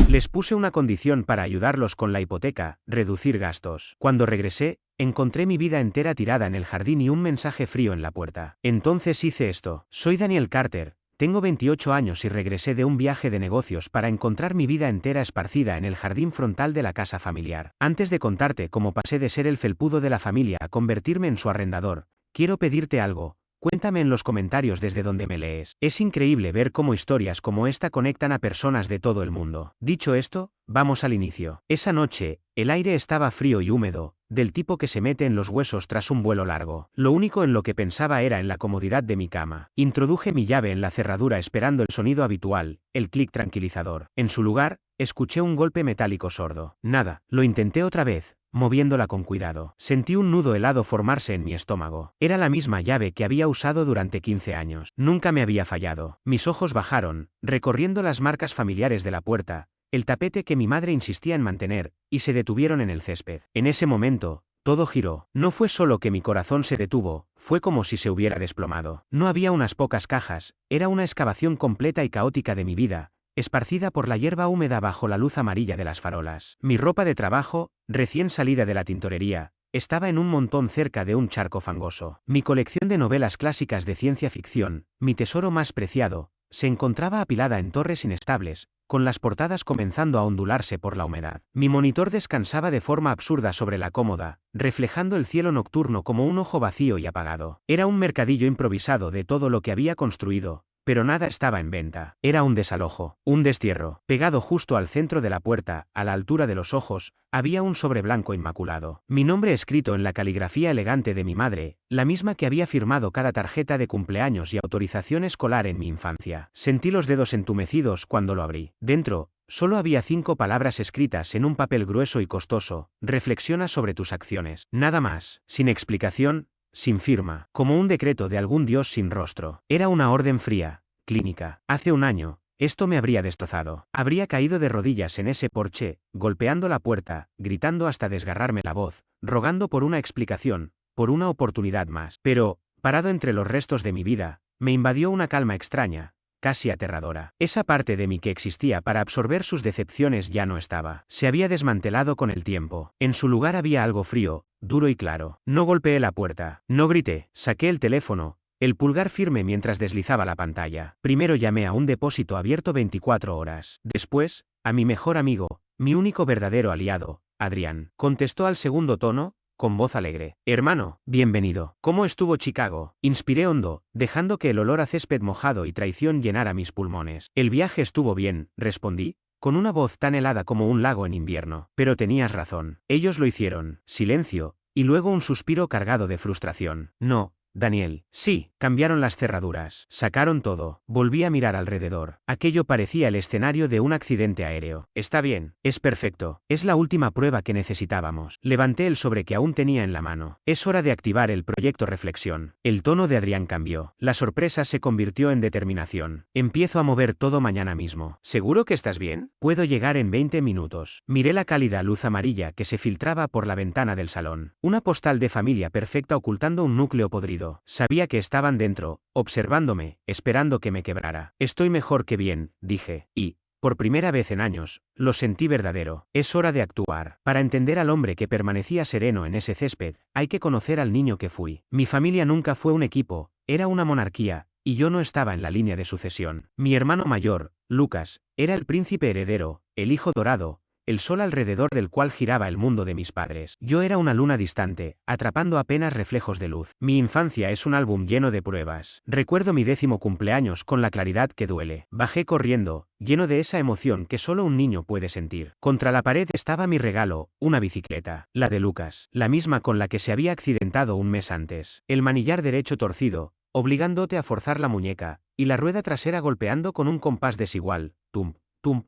Les puse una condición para ayudarlos con la hipoteca: reducir gastos. Cuando regresé, encontré mi vida entera tirada en el jardín y un mensaje frío en la puerta. Entonces hice esto. Soy Daniel Carter. Tengo 28 años y regresé de un viaje de negocios para encontrar mi vida entera esparcida en el jardín frontal de la casa familiar. Antes de contarte cómo pasé de ser el felpudo de la familia a convertirme en su arrendador, quiero pedirte algo. Cuéntame en los comentarios desde donde me lees. Es increíble ver cómo historias como esta conectan a personas de todo el mundo. Dicho esto, vamos al inicio. Esa noche, el aire estaba frío y húmedo, del tipo que se mete en los huesos tras un vuelo largo. Lo único en lo que pensaba era en la comodidad de mi cama. Introduje mi llave en la cerradura esperando el sonido habitual, el clic tranquilizador. En su lugar, escuché un golpe metálico sordo. Nada. Lo intenté otra vez, moviéndola con cuidado. Sentí un nudo helado formarse en mi estómago. Era la misma llave que había usado durante 15 años. Nunca me había fallado. Mis ojos bajaron, recorriendo las marcas familiares de la puerta, el tapete que mi madre insistía en mantener, y se detuvieron en el césped. En ese momento, todo giró. No fue solo que mi corazón se detuvo, fue como si se hubiera desplomado. No había unas pocas cajas, era una excavación completa y caótica de mi vida, esparcida por la hierba húmeda bajo la luz amarilla de las farolas. Mi ropa de trabajo, recién salida de la tintorería, estaba en un montón cerca de un charco fangoso. Mi colección de novelas clásicas de ciencia ficción, mi tesoro más preciado, se encontraba apilada en torres inestables, con las portadas comenzando a ondularse por la humedad. Mi monitor descansaba de forma absurda sobre la cómoda, reflejando el cielo nocturno como un ojo vacío y apagado. Era un mercadillo improvisado de todo lo que había construido, pero nada estaba en venta. Era un desalojo, un destierro. Pegado justo al centro de la puerta, a la altura de los ojos, había un sobre blanco inmaculado. Mi nombre escrito en la caligrafía elegante de mi madre, la misma que había firmado cada tarjeta de cumpleaños y autorización escolar en mi infancia. Sentí los dedos entumecidos cuando lo abrí. Dentro, solo había 5 palabras escritas en un papel grueso y costoso: reflexiona sobre tus acciones. Nada más. Sin explicación, sin firma, como un decreto de algún dios sin rostro. Era una orden fría, clínica. Hace un año, esto me habría destrozado. Habría caído de rodillas en ese porche, golpeando la puerta, gritando hasta desgarrarme la voz, rogando por una explicación, por una oportunidad más. Pero, parado entre los restos de mi vida, me invadió una calma extraña, casi aterradora. Esa parte de mí que existía para absorber sus decepciones ya no estaba. Se había desmantelado con el tiempo. En su lugar había algo frío, duro y claro. No golpeé la puerta. No grité. Saqué el teléfono, el pulgar firme mientras deslizaba la pantalla. Primero llamé a un depósito abierto 24 horas. Después, a mi mejor amigo, mi único verdadero aliado, Adrián. Contestó al segundo tono, con voz alegre. Hermano, bienvenido. ¿Cómo estuvo Chicago? Inspiré hondo, dejando que el olor a césped mojado y traición llenara mis pulmones. El viaje estuvo bien, respondí, con una voz tan helada como un lago en invierno. Pero tenías razón. Ellos lo hicieron. Silencio, y luego un suspiro cargado de frustración. No, Daniel. Sí, cambiaron las cerraduras. Sacaron todo. Volví a mirar alrededor. Aquello parecía el escenario de un accidente aéreo. Está bien. Es perfecto. Es la última prueba que necesitábamos. Levanté el sobre que aún tenía en la mano. Es hora de activar el proyecto Reflexión. El tono de Adrián cambió. La sorpresa se convirtió en determinación. Empiezo a mover todo mañana mismo. ¿Seguro que estás bien? Puedo llegar en 20 minutos. Miré la cálida luz amarilla que se filtraba por la ventana del salón. Una postal de familia perfecta ocultando un núcleo podrido. Sabía que estaban dentro, observándome, esperando que me quebrara. Estoy mejor que bien, dije, y, por primera vez en años, lo sentí verdadero. Es hora de actuar. Para entender al hombre que permanecía sereno en ese césped, hay que conocer al niño que fui. Mi familia nunca fue un equipo, era una monarquía, y yo no estaba en la línea de sucesión. Mi hermano mayor, Lucas, era el príncipe heredero, el hijo dorado, el sol alrededor del cual giraba el mundo de mis padres. Yo era una luna distante, atrapando apenas reflejos de luz. Mi infancia es un álbum lleno de pruebas. Recuerdo mi 10º cumpleaños con la claridad que duele. Bajé corriendo, lleno de esa emoción que solo un niño puede sentir. Contra la pared estaba mi regalo, una bicicleta. La de Lucas, la misma con la que se había accidentado un mes antes. El manillar derecho torcido, obligándote a forzar la muñeca, y la rueda trasera golpeando con un compás desigual. Tum, tum.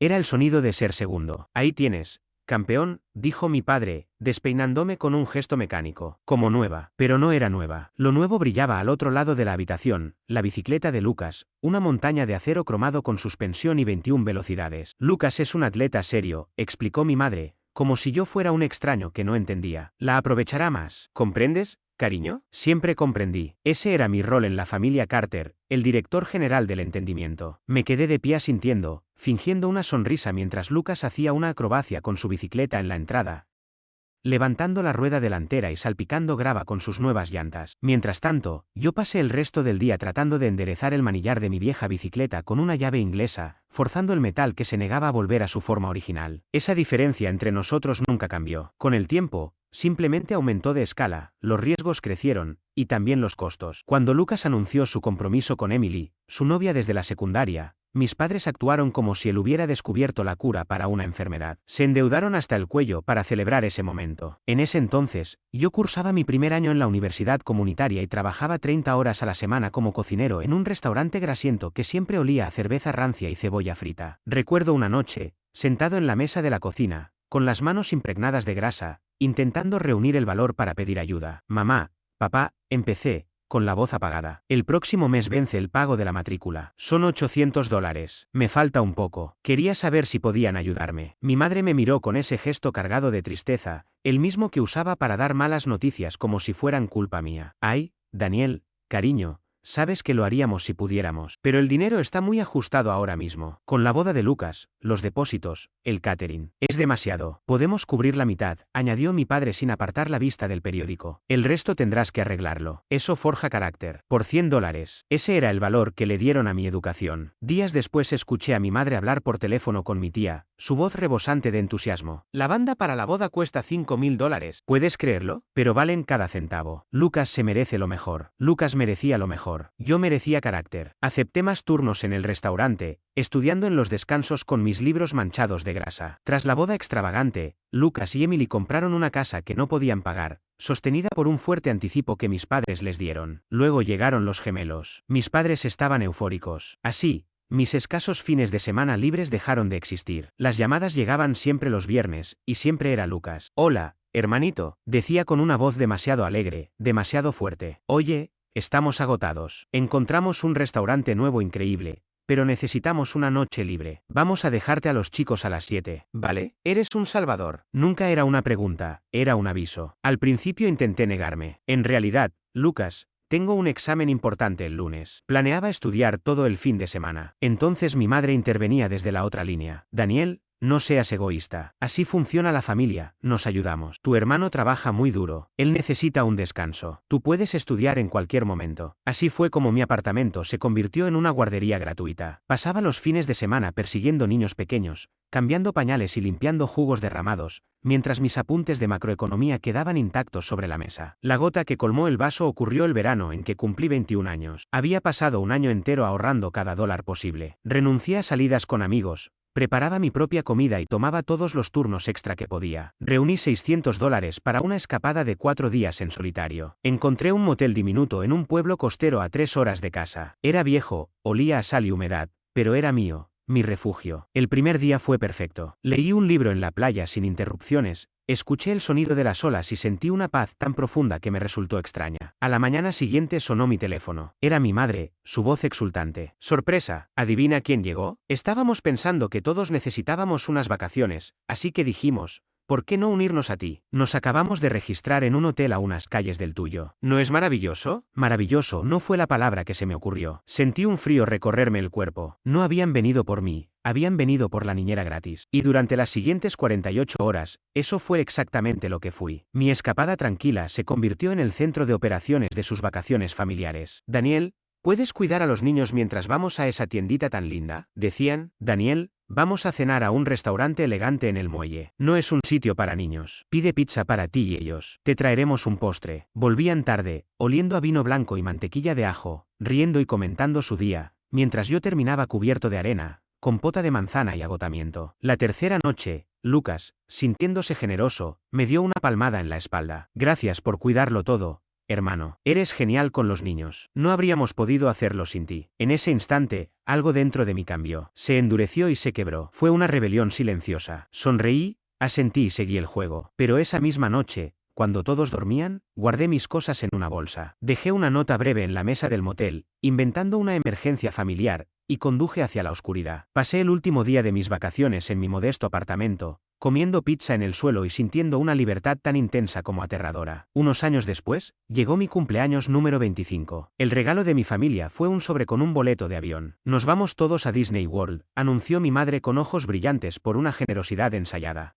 Era el sonido de ser segundo. Ahí tienes, campeón, dijo mi padre, despeinándome con un gesto mecánico. Como nueva. Pero no era nueva. Lo nuevo brillaba al otro lado de la habitación, la bicicleta de Lucas, una montaña de acero cromado con suspensión y 21 velocidades. Lucas es un atleta serio, explicó mi madre, como si yo fuera un extraño que no entendía. La aprovechará más. ¿Comprendes? cariño? Siempre comprendí. Ese era mi rol en la familia Carter, el director general del entendimiento. Me quedé de pie asintiendo, fingiendo una sonrisa mientras Lucas hacía una acrobacia con su bicicleta en la entrada, levantando la rueda delantera y salpicando grava con sus nuevas llantas. Mientras tanto, yo pasé el resto del día tratando de enderezar el manillar de mi vieja bicicleta con una llave inglesa, forzando el metal que se negaba a volver a su forma original. Esa diferencia entre nosotros nunca cambió. Con el tiempo, simplemente aumentó de escala, los riesgos crecieron, y también los costos. Cuando Lucas anunció su compromiso con Emily, su novia desde la secundaria, mis padres actuaron como si él hubiera descubierto la cura para una enfermedad. Se endeudaron hasta el cuello para celebrar ese momento. En ese entonces, yo cursaba mi primer año en la universidad comunitaria y trabajaba 30 horas a la semana como cocinero en un restaurante grasiento que siempre olía a cerveza rancia y cebolla frita. Recuerdo una noche, sentado en la mesa de la cocina, con las manos impregnadas de grasa, intentando reunir el valor para pedir ayuda. Mamá, papá, empecé, con la voz apagada. El próximo mes vence el pago de la matrícula. Son $800. Me falta un poco. Quería saber si podían ayudarme. Mi madre me miró con ese gesto cargado de tristeza, el mismo que usaba para dar malas noticias como si fueran culpa mía. Ay, Daniel, cariño. Sabes que lo haríamos si pudiéramos. Pero el dinero está muy ajustado ahora mismo. Con la boda de Lucas, los depósitos, el catering. Es demasiado. Podemos cubrir la mitad, añadió mi padre sin apartar la vista del periódico. El resto tendrás que arreglarlo. Eso forja carácter. Por $100. Ese era el valor que le dieron a mi educación. Días después escuché a mi madre hablar por teléfono con mi tía, su voz rebosante de entusiasmo. La banda para la boda cuesta $5.000. ¿Puedes creerlo? Pero valen cada centavo. Lucas se merece lo mejor. Lucas merecía lo mejor. Yo merecía carácter. Acepté más turnos en el restaurante, estudiando en los descansos con mis libros manchados de grasa. Tras la boda extravagante, Lucas y Emily compraron una casa que no podían pagar, sostenida por un fuerte anticipo que mis padres les dieron. Luego llegaron los gemelos. Mis padres estaban eufóricos. Así, mis escasos fines de semana libres dejaron de existir. Las llamadas llegaban siempre los viernes, y siempre era Lucas. Hola, hermanito, decía con una voz demasiado alegre, demasiado fuerte. Oye, estamos agotados. Encontramos un restaurante nuevo increíble, pero necesitamos una noche libre. Vamos a dejarte a los chicos a las 7, ¿vale? Eres un salvador. Nunca era una pregunta, era un aviso. Al principio intenté negarme. En realidad, Lucas, tengo un examen importante el lunes. Planeaba estudiar todo el fin de semana. Entonces mi madre intervenía desde la otra línea. Daniel, no seas egoísta. Así funciona la familia, nos ayudamos. Tu hermano trabaja muy duro. Él necesita un descanso. Tú puedes estudiar en cualquier momento. Así fue como mi apartamento se convirtió en una guardería gratuita. Pasaba los fines de semana persiguiendo niños pequeños, cambiando pañales y limpiando jugos derramados, mientras mis apuntes de macroeconomía quedaban intactos sobre la mesa. La gota que colmó el vaso ocurrió el verano en que cumplí 21 años. Había pasado un año entero ahorrando cada dólar posible. Renuncié a salidas con amigos, preparaba mi propia comida y tomaba todos los turnos extra que podía. Reuní $600 para una escapada de 4 días en solitario. Encontré un motel diminuto en un pueblo costero a 3 horas de casa. Era viejo, olía a sal y humedad, pero era mío, mi refugio. El primer día fue perfecto. Leí un libro en la playa sin interrupciones, escuché el sonido de las olas y sentí una paz tan profunda que me resultó extraña. A la mañana siguiente sonó mi teléfono. Era mi madre, su voz exultante. ¡Sorpresa! ¿Adivina quién llegó? Estábamos pensando que todos necesitábamos unas vacaciones, así que dijimos, ¿por qué no unirnos a ti? Nos acabamos de registrar en un hotel a unas calles del tuyo. ¿No es maravilloso? Maravilloso no fue la palabra que se me ocurrió. Sentí un frío recorrerme el cuerpo. No habían venido por mí, habían venido por la niñera gratis. Y durante las siguientes 48 horas, eso fue exactamente lo que fui. Mi escapada tranquila se convirtió en el centro de operaciones de sus vacaciones familiares. Daniel, ¿puedes cuidar a los niños mientras vamos a esa tiendita tan linda? Decían. Daniel, vamos a cenar a un restaurante elegante en el muelle. No es un sitio para niños. Pide pizza para ti y ellos. Te traeremos un postre. Volvían tarde, oliendo a vino blanco y mantequilla de ajo, riendo y comentando su día, mientras yo terminaba cubierto de arena, compota de manzana y agotamiento. La tercera noche, Lucas, sintiéndose generoso, me dio una palmada en la espalda. Gracias por cuidarlo todo, hermano. Eres genial con los niños. No habríamos podido hacerlo sin ti. En ese instante, algo dentro de mí cambió. Se endureció y se quebró. Fue una rebelión silenciosa. Sonreí, asentí y seguí el juego. Pero esa misma noche, cuando todos dormían, guardé mis cosas en una bolsa. Dejé una nota breve en la mesa del motel, inventando una emergencia familiar, y conduje hacia la oscuridad. Pasé el último día de mis vacaciones en mi modesto apartamento, comiendo pizza en el suelo y sintiendo una libertad tan intensa como aterradora. Unos años después, llegó mi cumpleaños número 25. El regalo de mi familia fue un sobre con un boleto de avión. Nos vamos todos a Disney World, anunció mi madre con ojos brillantes por una generosidad ensayada.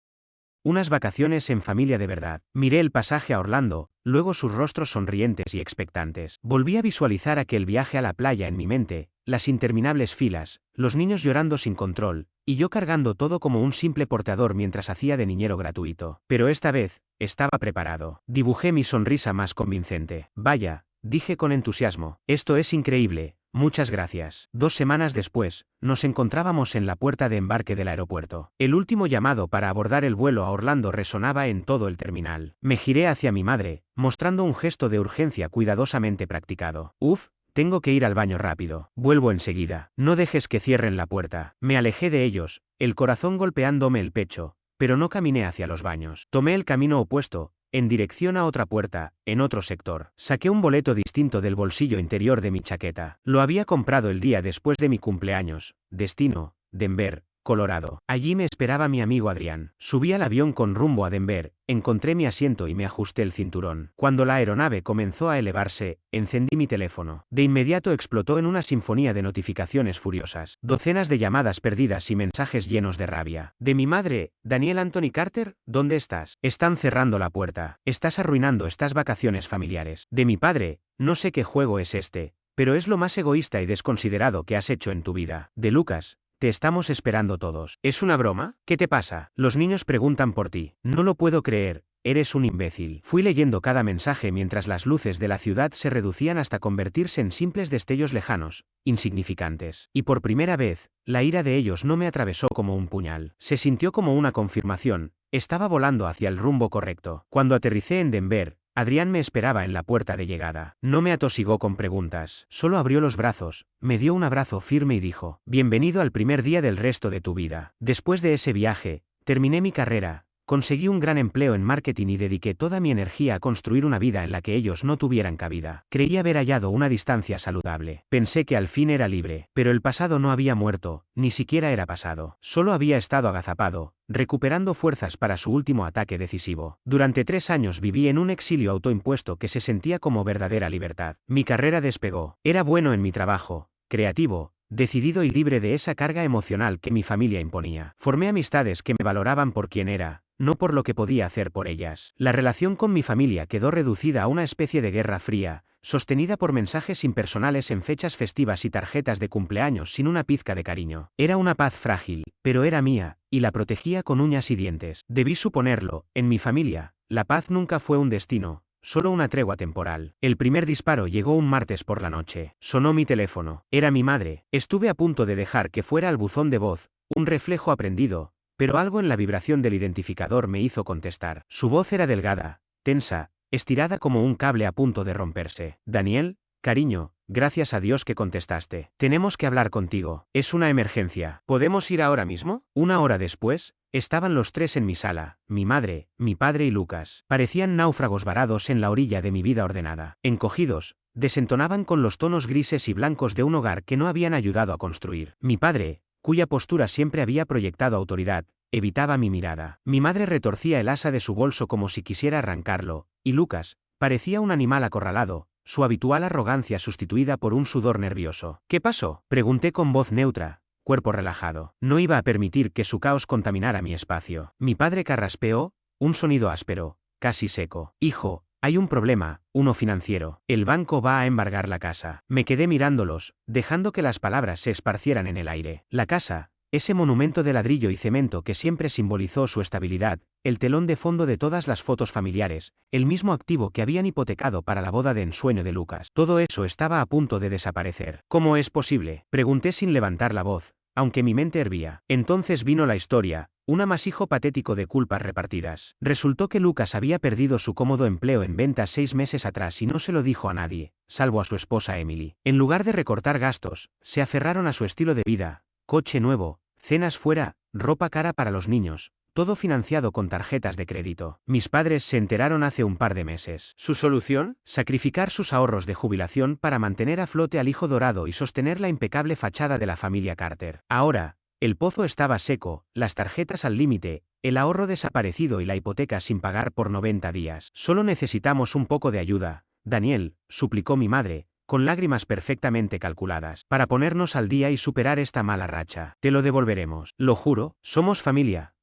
Unas vacaciones en familia de verdad. Miré el pasaje a Orlando, luego sus rostros sonrientes y expectantes. Volví a visualizar aquel viaje a la playa en mi mente, las interminables filas, los niños llorando sin control, y yo cargando todo como un simple porteador mientras hacía de niñero gratuito. Pero esta vez, estaba preparado. Dibujé mi sonrisa más convincente. Vaya, dije con entusiasmo, esto es increíble. Muchas gracias. 2 semanas después, nos encontrábamos en la puerta de embarque del aeropuerto. El último llamado para abordar el vuelo a Orlando resonaba en todo el terminal. Me giré hacia mi madre, mostrando un gesto de urgencia cuidadosamente practicado. Uf, tengo que ir al baño rápido. Vuelvo enseguida. No dejes que cierren la puerta. Me alejé de ellos, el corazón golpeándome el pecho, pero no caminé hacia los baños. Tomé el camino opuesto, en dirección a otra puerta, en otro sector. Saqué un boleto distinto del bolsillo interior de mi chaqueta. Lo había comprado el día después de mi cumpleaños. Destino, Denver, Colorado. Allí me esperaba mi amigo Adrián. Subí al avión con rumbo a Denver, encontré mi asiento y me ajusté el cinturón. Cuando la aeronave comenzó a elevarse, encendí mi teléfono. De inmediato explotó en una sinfonía de notificaciones furiosas. Docenas de llamadas perdidas y mensajes llenos de rabia. De mi madre, Daniel Anthony Carter, ¿dónde estás? Están cerrando la puerta. Estás arruinando estas vacaciones familiares. De mi padre, no sé qué juego es este, pero es lo más egoísta y desconsiderado que has hecho en tu vida. De Lucas, te estamos esperando todos. ¿Es una broma? ¿Qué te pasa? Los niños preguntan por ti. No lo puedo creer. Eres un imbécil. Fui leyendo cada mensaje mientras las luces de la ciudad se reducían hasta convertirse en simples destellos lejanos, insignificantes. Y por primera vez, la ira de ellos no me atravesó como un puñal. Se sintió como una confirmación. Estaba volando hacia el rumbo correcto. Cuando aterricé en Denver, Adrián me esperaba en la puerta de llegada. No me atosigó con preguntas, solo abrió los brazos, me dio un abrazo firme y dijo, bienvenido al primer día del resto de tu vida. Después de ese viaje, terminé mi carrera, conseguí un gran empleo en marketing y dediqué toda mi energía a construir una vida en la que ellos no tuvieran cabida. Creí haber hallado una distancia saludable. Pensé que al fin era libre, pero el pasado no había muerto, ni siquiera era pasado. Solo había estado agazapado, recuperando fuerzas para su último ataque decisivo. Durante 3 años viví en un exilio autoimpuesto que se sentía como verdadera libertad. Mi carrera despegó. Era bueno en mi trabajo, creativo, decidido y libre de esa carga emocional que mi familia imponía. Formé amistades que me valoraban por quien era, no por lo que podía hacer por ellas. La relación con mi familia quedó reducida a una especie de guerra fría, sostenida por mensajes impersonales en fechas festivas y tarjetas de cumpleaños sin una pizca de cariño. Era una paz frágil, pero era mía, y la protegía con uñas y dientes. Debí suponerlo, en mi familia, la paz nunca fue un destino, solo una tregua temporal. El primer disparo llegó un martes por la noche. Sonó mi teléfono. Era mi madre. Estuve a punto de dejar que fuera al buzón de voz, un reflejo aprendido, pero algo en la vibración del identificador me hizo contestar. Su voz era delgada, tensa, estirada como un cable a punto de romperse. Daniel, cariño, gracias a Dios que contestaste. Tenemos que hablar contigo. Es una emergencia. ¿Podemos ir ahora mismo? 1 hora después, estaban los 3 en mi sala, mi madre, mi padre y Lucas. Parecían náufragos varados en la orilla de mi vida ordenada. Encogidos, desentonaban con los tonos grises y blancos de un hogar que no habían ayudado a construir. Mi padre, cuya postura siempre había proyectado autoridad, evitaba mi mirada. Mi madre retorcía el asa de su bolso como si quisiera arrancarlo, y Lucas parecía un animal acorralado, su habitual arrogancia sustituida por un sudor nervioso. ¿Qué pasó? Pregunté con voz neutra, cuerpo relajado. No iba a permitir que su caos contaminara mi espacio. Mi padre carraspeó, un sonido áspero, casi seco. Hijo, hay un problema, uno financiero. El banco va a embargar la casa. Me quedé mirándolos, dejando que las palabras se esparcieran en el aire. La casa, ese monumento de ladrillo y cemento que siempre simbolizó su estabilidad, el telón de fondo de todas las fotos familiares, el mismo activo que habían hipotecado para la boda de ensueño de Lucas. Todo eso estaba a punto de desaparecer. ¿Cómo es posible? Pregunté sin levantar la voz, aunque mi mente hervía. Entonces vino la historia, un amasijo patético de culpas repartidas. Resultó que Lucas había perdido su cómodo empleo en ventas 6 meses atrás y no se lo dijo a nadie, salvo a su esposa Emily. En lugar de recortar gastos, se aferraron a su estilo de vida, coche nuevo, cenas fuera, ropa cara para los niños, todo financiado con tarjetas de crédito. Mis padres se enteraron hace un par de meses. ¿Su solución? Sacrificar sus ahorros de jubilación para mantener a flote al hijo dorado y sostener la impecable fachada de la familia Carter. Ahora, el pozo estaba seco, las tarjetas al límite, el ahorro desaparecido y la hipoteca sin pagar por 90 días. Solo necesitamos un poco de ayuda, Daniel, suplicó mi madre, con lágrimas perfectamente calculadas, para ponernos al día y superar esta mala racha. Te lo devolveremos. Lo juro, somos familia.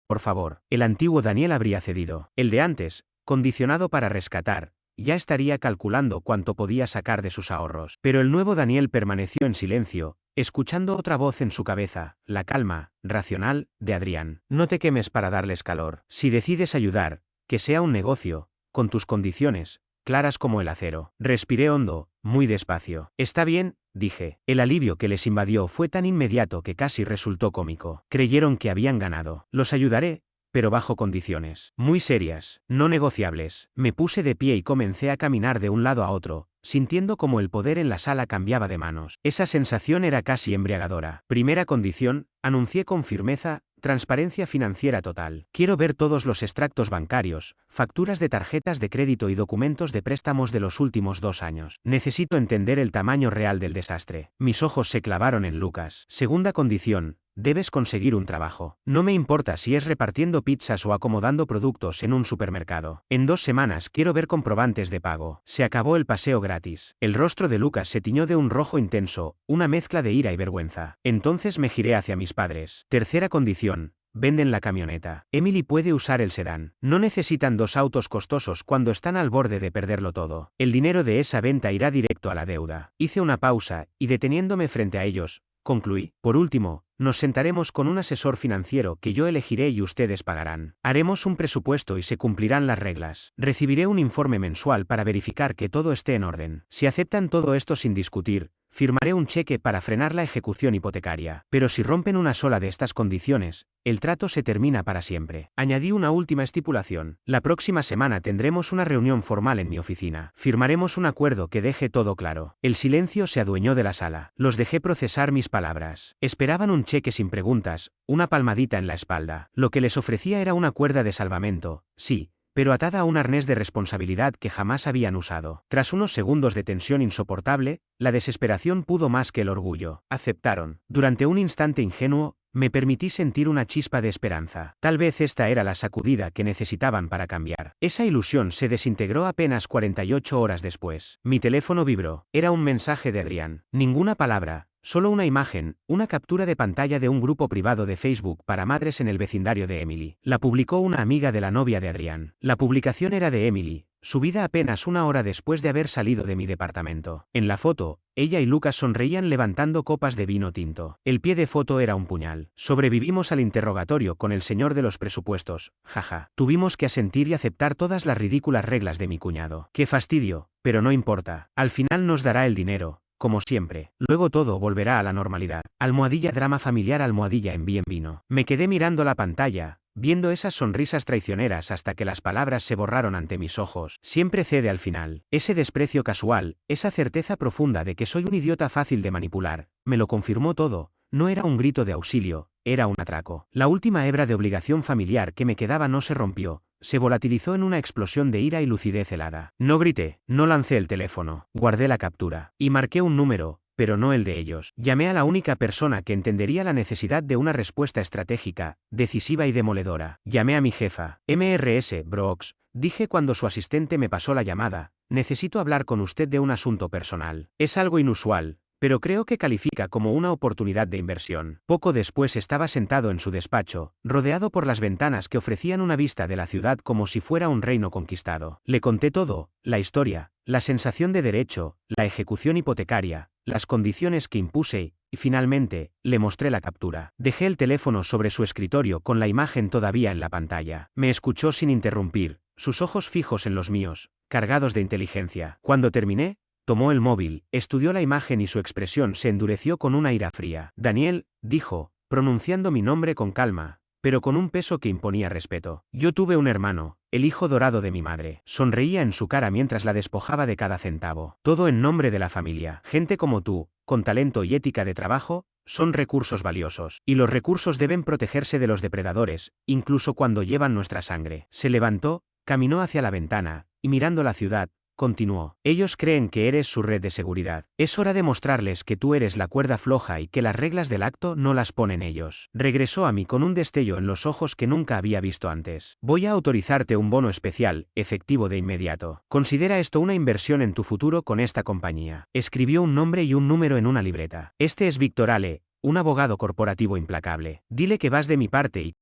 Por favor, el antiguo Daniel habría cedido. El de antes, condicionado para rescatar, ya estaría calculando cuánto podía sacar de sus ahorros. Pero el nuevo Daniel permaneció en silencio, escuchando otra voz en su cabeza, la calma, racional, de Adrián. No te quemes para darles calor. Si decides ayudar, que sea un negocio, con tus condiciones, claras como el acero. Respiré hondo, muy despacio. Está bien, dije. El alivio que les invadió fue tan inmediato que casi resultó cómico. Creyeron que habían ganado. Los ayudaré, pero bajo condiciones muy serias, no negociables. Me puse de pie y comencé a caminar de un lado a otro, sintiendo como el poder en la sala cambiaba de manos. Esa sensación era casi embriagadora. Primera condición, anuncié con firmeza, transparencia financiera total. Quiero ver todos los extractos bancarios, facturas de tarjetas de crédito y documentos de préstamos de los últimos 2 años. Necesito entender el tamaño real del desastre. Mis ojos se clavaron en Lucas. Segunda condición, debes conseguir un trabajo. No me importa si es repartiendo pizzas o acomodando productos en un supermercado. En 2 semanas quiero ver comprobantes de pago. Se acabó el paseo gratis. El rostro de Lucas se tiñó de un rojo intenso, una mezcla de ira y vergüenza. Entonces me giré hacia mis padres. Tercera condición. Venden la camioneta. Emily puede usar el sedán. No necesitan 2 autos costosos cuando están al borde de perderlo todo. El dinero de esa venta irá directo a la deuda. Hice una pausa, y deteniéndome frente a ellos, concluí. Por último, nos sentaremos con un asesor financiero que yo elegiré y ustedes pagarán. Haremos un presupuesto y se cumplirán las reglas. Recibiré un informe mensual para verificar que todo esté en orden. Si aceptan todo esto sin discutir, firmaré un cheque para frenar la ejecución hipotecaria. Pero si rompen una sola de estas condiciones, el trato se termina para siempre. Añadí una última estipulación. La próxima semana tendremos una reunión formal en mi oficina. Firmaremos un acuerdo que deje todo claro. El silencio se adueñó de la sala. Los dejé procesar mis palabras. Esperaban un cheque sin preguntas, una palmadita en la espalda. Lo que les ofrecía era una cuerda de salvamento, sí, pero atada a un arnés de responsabilidad que jamás habían usado. Tras unos segundos de tensión insoportable, la desesperación pudo más que el orgullo. Aceptaron. Durante un instante ingenuo, me permití sentir una chispa de esperanza. Tal vez esta era la sacudida que necesitaban para cambiar. Esa ilusión se desintegró apenas 48 horas después. Mi teléfono vibró. Era un mensaje de Adrián. Ninguna palabra. Solo una imagen, una captura de pantalla de un grupo privado de Facebook para madres en el vecindario de Emily. La publicó una amiga de la novia de Adrián. La publicación era de Emily, subida apenas 1 hora después de haber salido de mi departamento. En la foto, ella y Lucas sonreían levantando copas de vino tinto. El pie de foto era un puñal. Sobrevivimos al interrogatorio con el señor de los presupuestos, jaja. Tuvimos que asentir y aceptar todas las ridículas reglas de mi cuñado. Qué fastidio, pero no importa. Al final nos dará el dinero, como siempre. Luego todo volverá a la normalidad. Almohadilla drama familiar, almohadilla envíen vino. Me quedé mirando la pantalla, viendo esas sonrisas traicioneras hasta que las palabras se borraron ante mis ojos. Siempre cede al final. Ese desprecio casual, esa certeza profunda de que soy un idiota fácil de manipular, me lo confirmó todo. No era un grito de auxilio, era un atraco. La última hebra de obligación familiar que me quedaba no se rompió, se volatilizó en una explosión de ira y lucidez helada. No grité, no lancé el teléfono, guardé la captura, y marqué un número, pero no el de ellos. Llamé a la única persona que entendería la necesidad de una respuesta estratégica, decisiva y demoledora. Llamé a mi jefa. MRS, Brooks, dije cuando su asistente me pasó la llamada, necesito hablar con usted de un asunto personal. Es algo inusual, pero creo que califica como una oportunidad de inversión. Poco después estaba sentado en su despacho, rodeado por las ventanas que ofrecían una vista de la ciudad como si fuera un reino conquistado. Le conté todo, la historia, la sensación de derecho, la ejecución hipotecaria, las condiciones que impuse, y finalmente, le mostré la captura. Dejé el teléfono sobre su escritorio con la imagen todavía en la pantalla. Me escuchó sin interrumpir, sus ojos fijos en los míos, cargados de inteligencia. Cuando terminé, tomó el móvil, estudió la imagen y su expresión se endureció con una ira fría. Daniel, dijo, pronunciando mi nombre con calma, pero con un peso que imponía respeto. Yo tuve un hermano, el hijo dorado de mi madre. Sonreía en su cara mientras la despojaba de cada centavo. Todo en nombre de la familia. Gente como tú, con talento y ética de trabajo, son recursos valiosos. Y los recursos deben protegerse de los depredadores, incluso cuando llevan nuestra sangre. Se levantó, caminó hacia la ventana, y mirando la ciudad, continuó. Ellos creen que eres su red de seguridad. Es hora de mostrarles que tú eres la cuerda floja y que las reglas del acto no las ponen ellos. Regresó a mí con un destello en los ojos que nunca había visto antes. Voy a autorizarte un bono especial, efectivo de inmediato. Considera esto una inversión en tu futuro con esta compañía. Escribió un nombre y un número en una libreta. Este es Víctor Ale, un abogado corporativo implacable. Dile que vas de mi parte y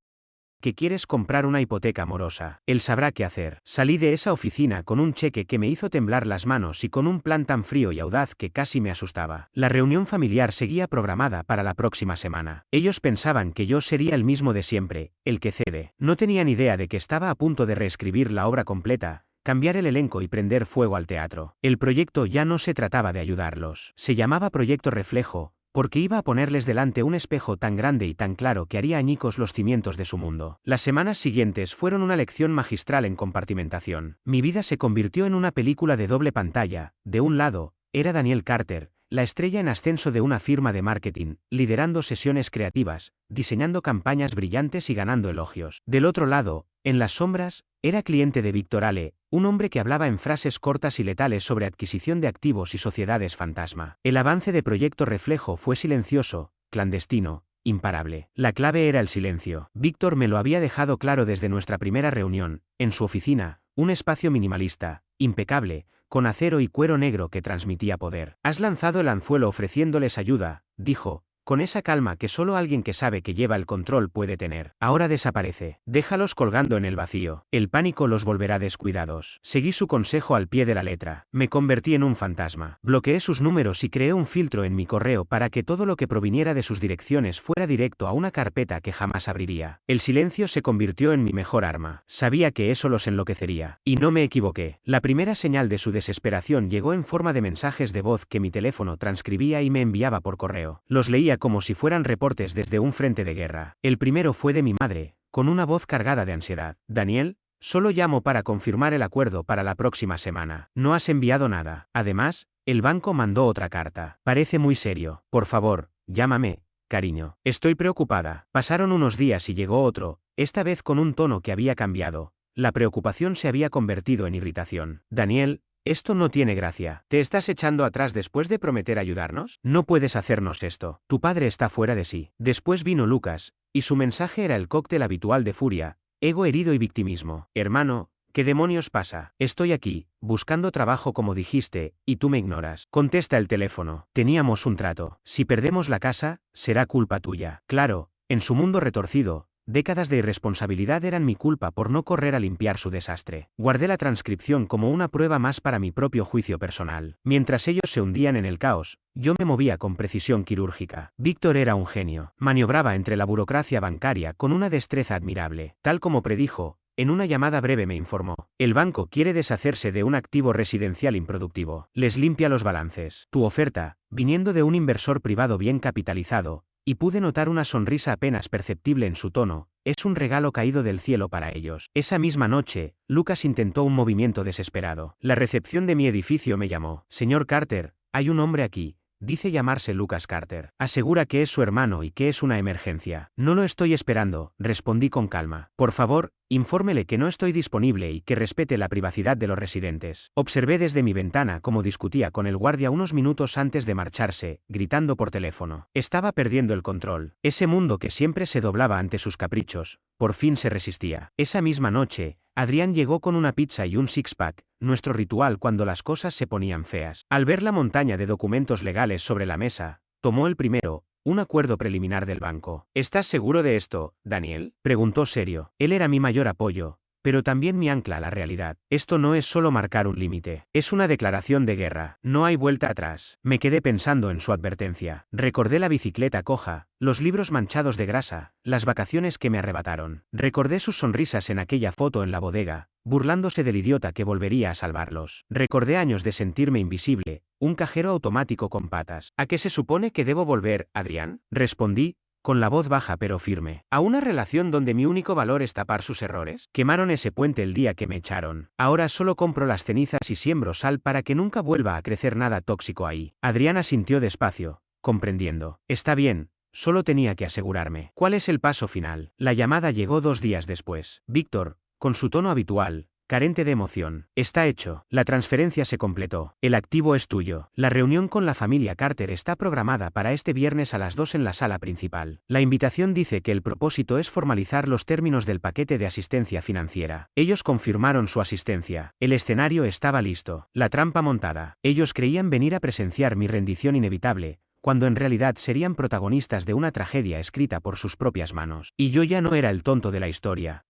que quieres comprar una hipoteca morosa. Él sabrá qué hacer. Salí de esa oficina con un cheque que me hizo temblar las manos y con un plan tan frío y audaz que casi me asustaba. La reunión familiar seguía programada para la próxima semana. Ellos pensaban que yo sería el mismo de siempre, el que cede. No tenían idea de que estaba a punto de reescribir la obra completa, cambiar el elenco y prender fuego al teatro. El proyecto ya no se trataba de ayudarlos. Se llamaba Proyecto Reflejo, porque iba a ponerles delante un espejo tan grande y tan claro que haría añicos los cimientos de su mundo. Las semanas siguientes fueron una lección magistral en compartimentación. Mi vida se convirtió en una película de doble pantalla. De un lado, era Daniel Carter, la estrella en ascenso de una firma de marketing, liderando sesiones creativas, diseñando campañas brillantes y ganando elogios. Del otro lado, en las sombras, era cliente de Víctor Ale, un hombre que hablaba en frases cortas y letales sobre adquisición de activos y sociedades fantasma. El avance de Proyecto Reflejo fue silencioso, clandestino, imparable. La clave era el silencio. Víctor me lo había dejado claro desde nuestra primera reunión, en su oficina, un espacio minimalista, impecable, con acero y cuero negro que transmitía poder. Has lanzado el anzuelo ofreciéndoles ayuda, dijo, con esa calma que solo alguien que sabe que lleva el control puede tener. Ahora desaparece. Déjalos colgando en el vacío. El pánico los volverá descuidados. Seguí su consejo al pie de la letra. Me convertí en un fantasma. Bloqueé sus números y creé un filtro en mi correo para que todo lo que proviniera de sus direcciones fuera directo a una carpeta que jamás abriría. El silencio se convirtió en mi mejor arma. Sabía que eso los enloquecería. Y no me equivoqué. La primera señal de su desesperación llegó en forma de mensajes de voz que mi teléfono transcribía y me enviaba por correo. Los leía como si fueran reportes desde un frente de guerra. El primero fue de mi madre, con una voz cargada de ansiedad. Daniel, solo llamo para confirmar el acuerdo para la próxima semana. No has enviado nada. Además, el banco mandó otra carta. Parece muy serio. Por favor, llámame, cariño. Estoy preocupada. Pasaron unos días y llegó otro, esta vez con un tono que había cambiado. La preocupación se había convertido en irritación. Daniel, esto no tiene gracia. ¿Te estás echando atrás después de prometer ayudarnos? No puedes hacernos esto. Tu padre está fuera de sí. Después vino Lucas, y su mensaje era el cóctel habitual de furia, ego herido y victimismo. Hermano, ¿qué demonios pasa? Estoy aquí, buscando trabajo como dijiste, y tú me ignoras. Contesta el teléfono. Teníamos un trato. Si perdemos la casa, será culpa tuya. Claro, en su mundo retorcido, décadas de irresponsabilidad eran mi culpa por no correr a limpiar su desastre. Guardé la transcripción como una prueba más para mi propio juicio personal. Mientras ellos se hundían en el caos, yo me movía con precisión quirúrgica. Víctor era un genio. Maniobraba entre la burocracia bancaria con una destreza admirable. Tal como predijo, en una llamada breve me informó. El banco quiere deshacerse de un activo residencial improductivo. Les limpia los balances. Tu oferta, viniendo de un inversor privado bien capitalizado, y pude notar una sonrisa apenas perceptible en su tono, es un regalo caído del cielo para ellos. Esa misma noche, Lucas intentó un movimiento desesperado. La recepción de mi edificio me llamó. Señor Carter, hay un hombre aquí. Dice llamarse Lucas Carter. Asegura que es su hermano y que es una emergencia. No lo estoy esperando, respondí con calma. Por favor, infórmele que no estoy disponible y que respete la privacidad de los residentes. Observé desde mi ventana cómo discutía con el guardia unos minutos antes de marcharse, gritando por teléfono. Estaba perdiendo el control. Ese mundo que siempre se doblaba ante sus caprichos, por fin se resistía. Esa misma noche, Adrián llegó con una pizza y un six-pack, nuestro ritual cuando las cosas se ponían feas. Al ver la montaña de documentos legales sobre la mesa, tomó el primero, un acuerdo preliminar del banco. ¿Estás seguro de esto, Daniel? Preguntó serio. Él era mi mayor apoyo, pero también mi ancla a la realidad. Esto no es solo marcar un límite, es una declaración de guerra. No hay vuelta atrás. Me quedé pensando en su advertencia. Recordé la bicicleta coja, los libros manchados de grasa, las vacaciones que me arrebataron. Recordé sus sonrisas en aquella foto en la bodega, burlándose del idiota que volvería a salvarlos. Recordé años de sentirme invisible, un cajero automático con patas. ¿A qué se supone que debo volver, Adrián? Respondí, con la voz baja pero firme. ¿A una relación donde mi único valor es tapar sus errores? Quemaron ese puente el día que me echaron. Ahora solo compro las cenizas y siembro sal para que nunca vuelva a crecer nada tóxico ahí. Adriana sintió despacio, comprendiendo. Está bien, solo tenía que asegurarme. ¿Cuál es el paso final? La llamada llegó 2 días después. Víctor, con su tono habitual, carente de emoción. Está hecho. La transferencia se completó. El activo es tuyo. La reunión con la familia Carter está programada para este viernes a las 2 en la sala principal. La invitación dice que el propósito es formalizar los términos del paquete de asistencia financiera. Ellos confirmaron su asistencia. El escenario estaba listo. La trampa montada. Ellos creían venir a presenciar mi rendición inevitable, cuando en realidad serían protagonistas de una tragedia escrita por sus propias manos. Y yo ya no era el tonto de la historia.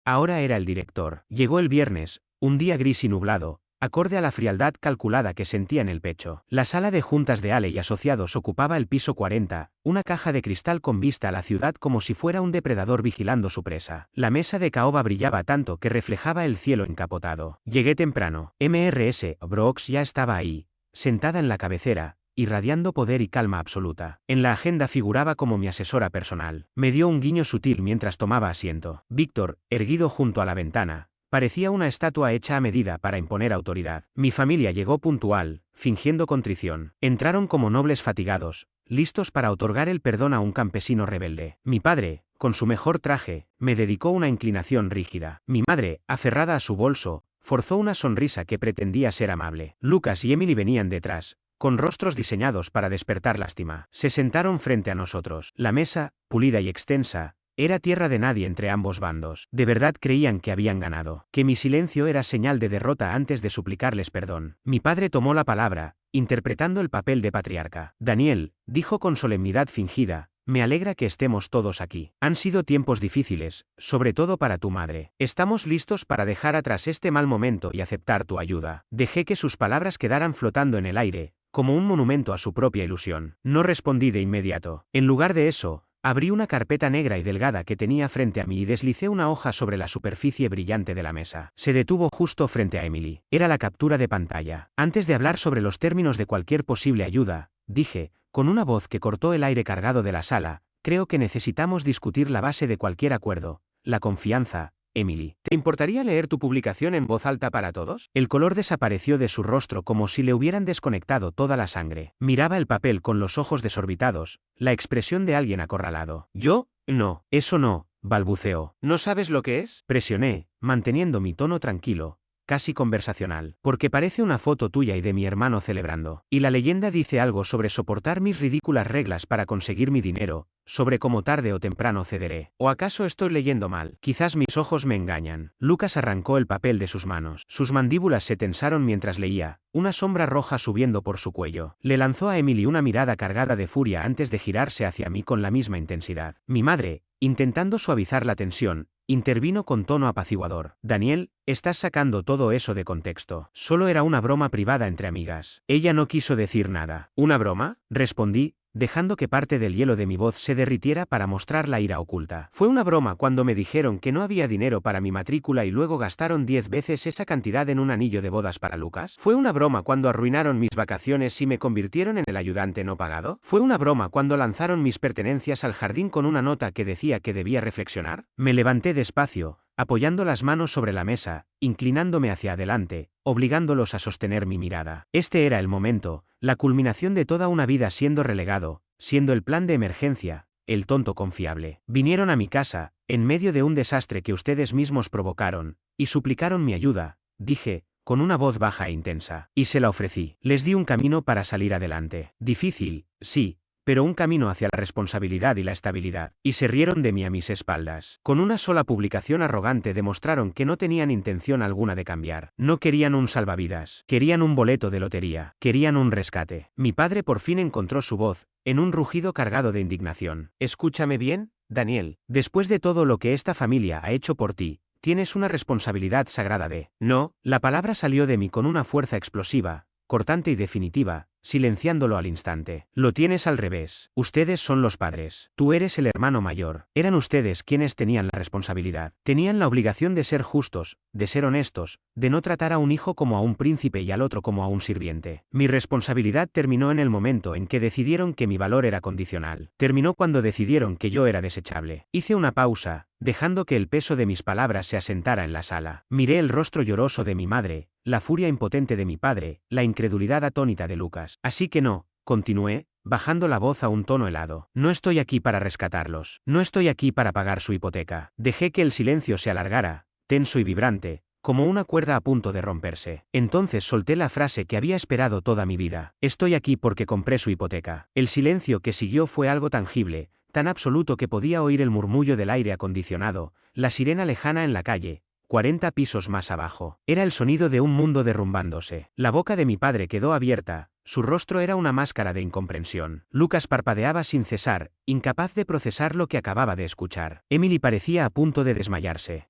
Ahora era el director. Llegó el viernes, un día gris y nublado, acorde a la frialdad calculada que sentía en el pecho. La sala de juntas de Ale y Asociados ocupaba el piso 40, una caja de cristal con vista a la ciudad como si fuera un depredador vigilando su presa. La mesa de caoba brillaba tanto que reflejaba el cielo encapotado. Llegué temprano. Mrs. Brooks ya estaba ahí, sentada en la cabecera, irradiando poder y calma absoluta. En la agenda figuraba como mi asesora personal. Me dio un guiño sutil mientras tomaba asiento. Víctor, erguido junto a la ventana, parecía una estatua hecha a medida para imponer autoridad. Mi familia llegó puntual, fingiendo contrición. Entraron como nobles fatigados, listos para otorgar el perdón a un campesino rebelde. Mi padre, con su mejor traje, me dedicó una inclinación rígida. Mi madre, aferrada a su bolso, forzó una sonrisa que pretendía ser amable. Lucas y Emily venían detrás, con rostros diseñados para despertar lástima. Se sentaron frente a nosotros. La mesa, pulida y extensa, era tierra de nadie entre ambos bandos. De verdad creían que habían ganado, que mi silencio era señal de derrota antes de suplicarles perdón. Mi padre tomó la palabra, interpretando el papel de patriarca. Daniel, dijo con solemnidad fingida, me alegra que estemos todos aquí. Han sido tiempos difíciles, sobre todo para tu madre. Estamos listos para dejar atrás este mal momento y aceptar tu ayuda. Dejé que sus palabras quedaran flotando en el aire, como un monumento a su propia ilusión. No respondí de inmediato. En lugar de eso, abrí una carpeta negra y delgada que tenía frente a mí y deslicé una hoja sobre la superficie brillante de la mesa. Se detuvo justo frente a Emily. Era la captura de pantalla. Antes de hablar sobre los términos de cualquier posible ayuda, dije, con una voz que cortó el aire cargado de la sala, creo que necesitamos discutir la base de cualquier acuerdo, la confianza. Emily, ¿te importaría leer tu publicación en voz alta para todos? El color desapareció de su rostro como si le hubieran desconectado toda la sangre. Miraba el papel con los ojos desorbitados, la expresión de alguien acorralado. ¿Yo? No, eso no, balbuceó. ¿No sabes lo que es? Presioné, manteniendo mi tono tranquilo, casi conversacional. Porque parece una foto tuya y de mi hermano celebrando. Y la leyenda dice algo sobre soportar mis ridículas reglas para conseguir mi dinero, sobre cómo tarde o temprano cederé. ¿O acaso estoy leyendo mal? Quizás mis ojos me engañan. Lucas arrancó el papel de sus manos. Sus mandíbulas se tensaron mientras leía, una sombra roja subiendo por su cuello. Le lanzó a Emily una mirada cargada de furia antes de girarse hacia mí con la misma intensidad. Mi madre, intentando suavizar la tensión, intervino con tono apaciguador. Daniel, estás sacando todo eso de contexto. Solo era una broma privada entre amigas. Ella no quiso decir nada. ¿Una broma? Respondí, dejando que parte del hielo de mi voz se derritiera para mostrar la ira oculta. Fue una broma cuando me dijeron que no había dinero para mi matrícula y luego gastaron 10 veces esa cantidad en un anillo de bodas para Lucas. Fue una broma cuando arruinaron mis vacaciones y me convirtieron en el ayudante no pagado. Fue una broma cuando lanzaron mis pertenencias al jardín con una nota que decía que debía reflexionar. Me levanté despacio, apoyando las manos sobre la mesa, inclinándome hacia adelante, obligándolos a sostener mi mirada. Este era el momento, la culminación de toda una vida siendo relegado, siendo el plan de emergencia, el tonto confiable. Vinieron a mi casa, en medio de un desastre que ustedes mismos provocaron, y suplicaron mi ayuda, dije, con una voz baja e intensa, y se la ofrecí. Les di un camino para salir adelante. Difícil, sí, pero un camino hacia la responsabilidad y la estabilidad. Y se rieron de mí a mis espaldas. Con una sola publicación arrogante demostraron que no tenían intención alguna de cambiar. No querían un salvavidas. Querían un boleto de lotería. Querían un rescate. Mi padre por fin encontró su voz, en un rugido cargado de indignación. Escúchame bien, Daniel. Después de todo lo que esta familia ha hecho por ti, tienes una responsabilidad sagrada de... No, la palabra salió de mí con una fuerza explosiva, cortante y definitiva, silenciándolo al instante. Lo tienes al revés. Ustedes son los padres. Tú eres el hermano mayor. Eran ustedes quienes tenían la responsabilidad. Tenían la obligación de ser justos, de ser honestos, de no tratar a un hijo como a un príncipe y al otro como a un sirviente. Mi responsabilidad terminó en el momento en que decidieron que mi valor era condicional. Terminó cuando decidieron que yo era desechable. Hice una pausa, dejando que el peso de mis palabras se asentara en la sala. Miré el rostro lloroso de mi madre, la furia impotente de mi padre, la incredulidad atónita de Lucas. Así que no, continué, bajando la voz a un tono helado. No estoy aquí para rescatarlos. No estoy aquí para pagar su hipoteca. Dejé que el silencio se alargara, tenso y vibrante, como una cuerda a punto de romperse. Entonces solté la frase que había esperado toda mi vida. Estoy aquí porque compré su hipoteca. El silencio que siguió fue algo tangible, tan absoluto que podía oír el murmullo del aire acondicionado, la sirena lejana en la calle, 40 pisos más abajo. Era el sonido de un mundo derrumbándose. La boca de mi padre quedó abierta, su rostro era una máscara de incomprensión. Lucas parpadeaba sin cesar, incapaz de procesar lo que acababa de escuchar. Emily parecía a punto de desmayarse.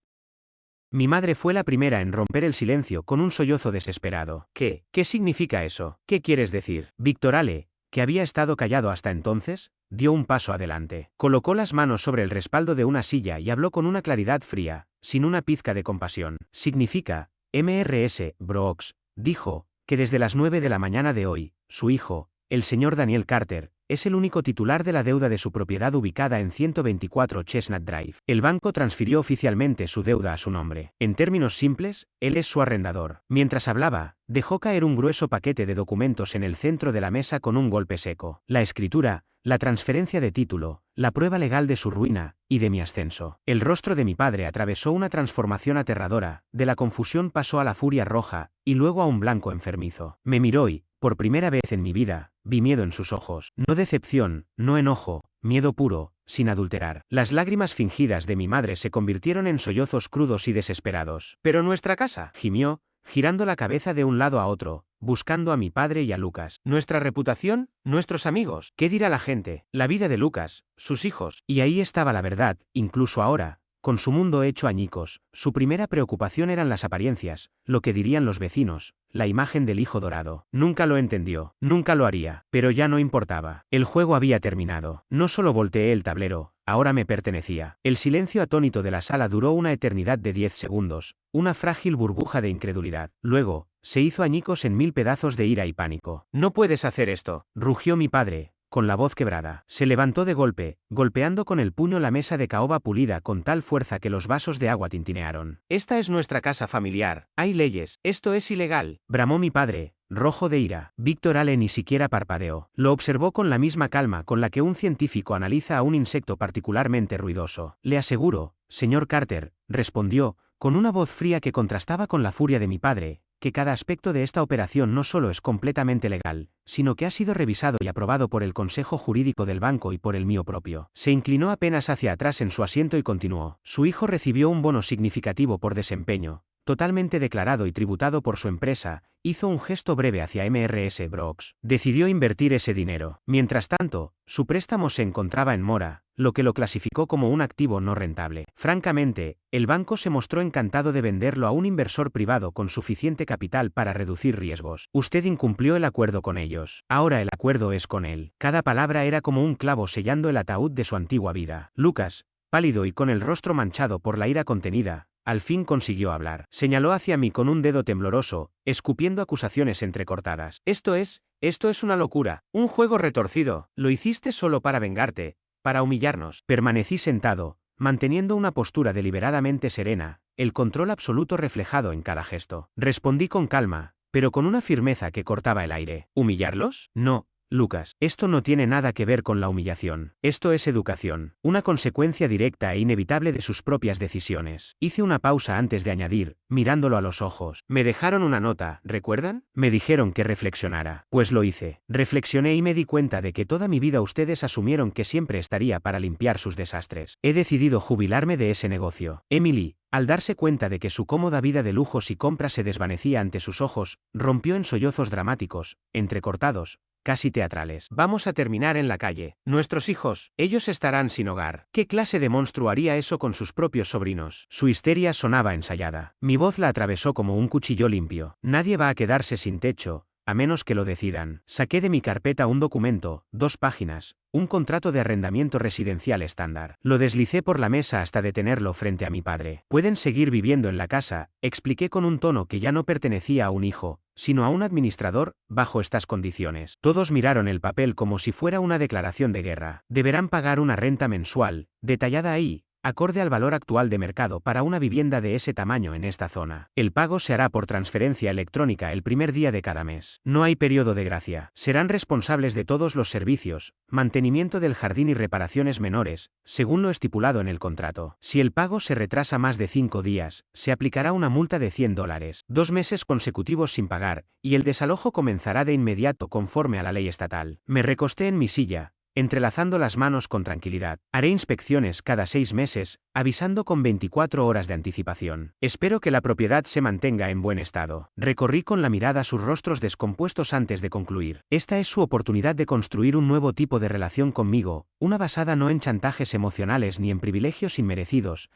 Mi madre fue la primera en romper el silencio con un sollozo desesperado. ¿Qué significa eso? ¿Qué quieres decir? Víctor Ale, que había estado callado hasta entonces, dio un paso adelante. Colocó las manos sobre el respaldo de una silla y habló con una claridad fría, sin una pizca de compasión. Significa, Mrs. Brooks, dijo, que desde las 9 de la mañana de hoy, su hijo, el señor Daniel Carter, es el único titular de la deuda de su propiedad ubicada en 124 Chestnut Drive. El banco transfirió oficialmente su deuda a su nombre. En términos simples, él es su arrendador. Mientras hablaba, dejó caer un grueso paquete de documentos en el centro de la mesa con un golpe seco. La escritura, la transferencia de título, la prueba legal de su ruina, y de mi ascenso. El rostro de mi padre atravesó una transformación aterradora, de la confusión pasó a la furia roja, y luego a un blanco enfermizo. Me miró y, por primera vez en mi vida, vi miedo en sus ojos. No decepción, no enojo, miedo puro, sin adulterar. Las lágrimas fingidas de mi madre se convirtieron en sollozos crudos y desesperados. «Pero nuestra casa», gimió, girando la cabeza de un lado a otro, buscando a mi padre y a Lucas. «Nuestra reputación, nuestros amigos. ¿Qué dirá la gente? La vida de Lucas, sus hijos». Y ahí estaba la verdad, incluso ahora, con su mundo hecho añicos, su primera preocupación eran las apariencias, lo que dirían los vecinos, la imagen del hijo dorado. Nunca lo entendió, nunca lo haría, pero ya no importaba. El juego había terminado. No solo volteé el tablero, ahora me pertenecía. El silencio atónito de la sala duró una eternidad de 10 segundos, una frágil burbuja de incredulidad. Luego, se hizo añicos en 1000 pedazos de ira y pánico. «No puedes hacer esto», rugió mi padre, con la voz quebrada. Se levantó de golpe, golpeando con el puño la mesa de caoba pulida con tal fuerza que los vasos de agua tintinearon. «Esta es nuestra casa familiar, hay leyes, esto es ilegal», bramó mi padre, rojo de ira. Víctor Ale ni siquiera parpadeó. Lo observó con la misma calma con la que un científico analiza a un insecto particularmente ruidoso. «Le aseguro, señor Carter», respondió, con una voz fría que contrastaba con la furia de mi padre, que cada aspecto de esta operación no solo es completamente legal, sino que ha sido revisado y aprobado por el Consejo Jurídico del banco y por el mío propio. Se inclinó apenas hacia atrás en su asiento y continuó. «Su hijo recibió un bono significativo por desempeño, totalmente declarado y tributado por su empresa», hizo un gesto breve hacia Mrs. Brooks. «Decidió invertir ese dinero. Mientras tanto, su préstamo se encontraba en mora, lo que lo clasificó como un activo no rentable. Francamente, el banco se mostró encantado de venderlo a un inversor privado con suficiente capital para reducir riesgos. Usted incumplió el acuerdo con ellos. Ahora el acuerdo es con él». Cada palabra era como un clavo sellando el ataúd de su antigua vida. Lucas, pálido y con el rostro manchado por la ira contenida, al fin consiguió hablar. Señaló hacia mí con un dedo tembloroso, escupiendo acusaciones entrecortadas. Esto es una locura, un juego retorcido. Lo hiciste solo para vengarte, para humillarnos». Permanecí sentado, manteniendo una postura deliberadamente serena, el control absoluto reflejado en cada gesto. Respondí con calma, pero con una firmeza que cortaba el aire. «¿Humillarlos? No, Lucas, esto no tiene nada que ver con la humillación. Esto es educación, una consecuencia directa e inevitable de sus propias decisiones». Hice una pausa antes de añadir, mirándolo a los ojos. «Me dejaron una nota, ¿recuerdan? Me dijeron que reflexionara. Pues lo hice. Reflexioné y me di cuenta de que toda mi vida ustedes asumieron que siempre estaría para limpiar sus desastres. He decidido jubilarme de ese negocio». Emily, al darse cuenta de que su cómoda vida de lujos y compras se desvanecía ante sus ojos, rompió en sollozos dramáticos, entrecortados, casi teatrales. «Vamos a terminar en la calle. Nuestros hijos, ellos estarán sin hogar. ¿Qué clase de monstruo haría eso con sus propios sobrinos?» Su histeria sonaba ensayada. Mi voz la atravesó como un cuchillo limpio. «Nadie va a quedarse sin techo, a menos que lo decidan». Saqué de mi carpeta un documento, 2 páginas, un contrato de arrendamiento residencial estándar. Lo deslicé por la mesa hasta detenerlo frente a mi padre. «Pueden seguir viviendo en la casa», expliqué con un tono que ya no pertenecía a un hijo, sino a un administrador, bajo estas condiciones. Todos miraron el papel como si fuera una declaración de guerra. «Deberán pagar una renta mensual, detallada ahí, acorde al valor actual de mercado para una vivienda de ese tamaño en esta zona. El pago se hará por transferencia electrónica el primer día de cada mes. No hay periodo de gracia. Serán responsables de todos los servicios, mantenimiento del jardín y reparaciones menores, según lo estipulado en el contrato. Si el pago se retrasa más de 5 días, se aplicará una multa de $100, 2 meses consecutivos sin pagar, y el desalojo comenzará de inmediato conforme a la ley estatal. Me recosté en mi silla, entrelazando las manos con tranquilidad. Haré inspecciones cada 6 meses, avisando con 24 horas de anticipación. Espero que la propiedad se mantenga en buen estado. Recorrí con la mirada sus rostros descompuestos antes de concluir. Esta es su oportunidad de construir un nuevo tipo de relación conmigo, una basada no en chantajes emocionales ni en privilegios inmerecidos,